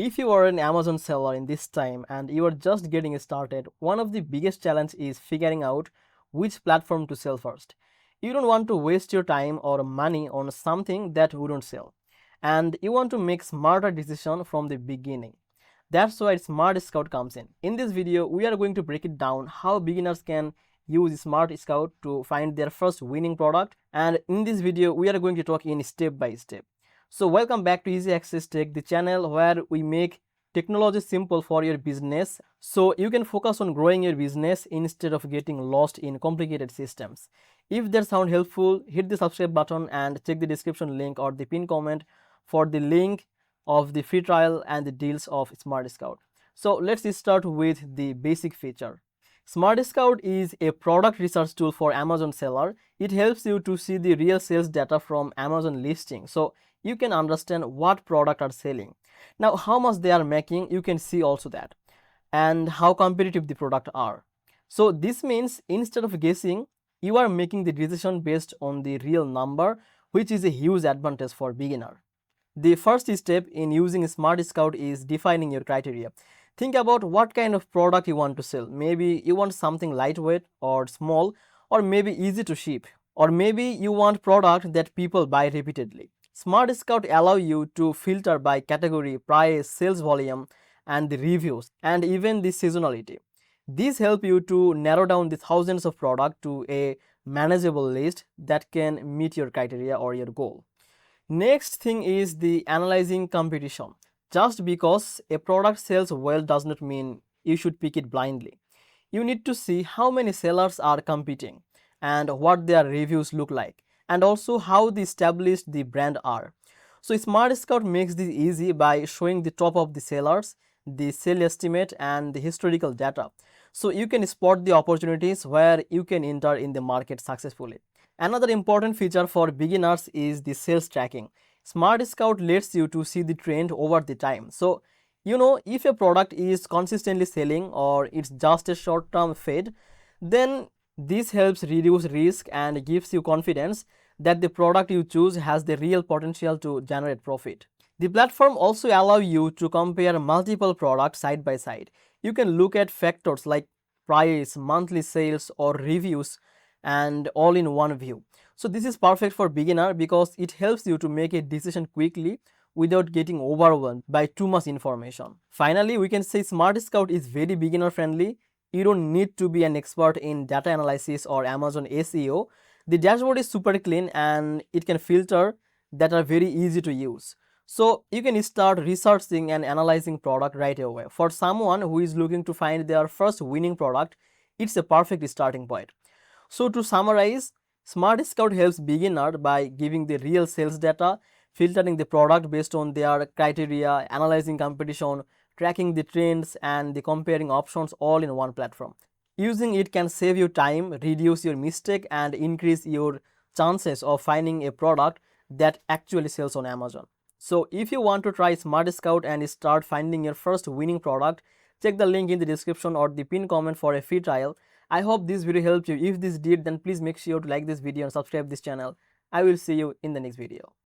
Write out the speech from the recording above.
If you are an Amazon seller in this time and you are just getting started, one of the biggest challenge is figuring out which platform to sell first. You don't want to waste your time or money on something that wouldn't sell, and you want to make smarter decision from the beginning. That's why SmartScout comes in. In this video, we are going to break it down how beginners can use SmartScout to find their first winning product, and in this video, we are going to talk in step by step. So welcome back to Easy Access Tech, the channel where we make technology simple for your business so you can focus on growing your business instead of getting lost in complicated systems. If that sound helpful, hit the subscribe button and check the description link or the pinned comment for the link of the free trial and the deals of SmartScout. So let's start with the basic feature. SmartScout is a product research tool for Amazon seller. It helps you to see the real sales data from Amazon listing, so you can understand what product are selling. Now, how much they are making, you can see also that, and how competitive the product are. So this means instead of guessing, you are making the decision based on the real number, which is a huge advantage for beginner. The first step in using SmartScout is defining your criteria. Think about what kind of product you want to sell. Maybe you want something lightweight or small, or maybe easy to ship, or maybe you want product that people buy repeatedly. SmartScout allow you to filter by category, price, sales volume, and the reviews, and even the seasonality. These help you to narrow down the thousands of products to a manageable list that can meet your criteria or your goal. Next thing is the analyzing competition. Just because a product sells well does not mean you should pick it blindly. You need to see how many sellers are competing and what their reviews look like, and also how the established the brand are. So SmartScout makes this easy by showing the top of the sellers, the sale estimate, and the historical data. So you can spot the opportunities where you can enter in the market successfully. Another important feature for beginners is the sales tracking. SmartScout lets you to see the trend over the time. So, if a product is consistently selling or it's just a short-term fad, then this helps reduce risk and gives you confidence that the product you choose has the real potential to generate profit. The platform also allows you to compare multiple products side by side. You can look at factors like price, monthly sales, or reviews, and all in one view. So this is perfect for beginner because it helps you to make a decision quickly without getting overwhelmed by too much information. Finally, we can say SmartScout is very beginner friendly. You don't need to be an expert in data analysis or Amazon SEO. The dashboard is super clean and it can filter that are very easy to use. So you can start researching and analyzing product right away. For someone who is looking to find their first winning product, it's a perfect starting point. So to summarize, SmartScout helps beginner by giving the real sales data, filtering the product based on their criteria, analyzing competition, tracking the trends, and the comparing options all in one platform. Using it can save you time, reduce your mistake, and increase your chances of finding a product that actually sells on Amazon. So if you want to try SmartScout and start finding your first winning product, check the link in the description or the pinned comment for a free trial. I hope this video helped you. If this did, then please make sure to like this video and subscribe this channel. I will see you in the next video.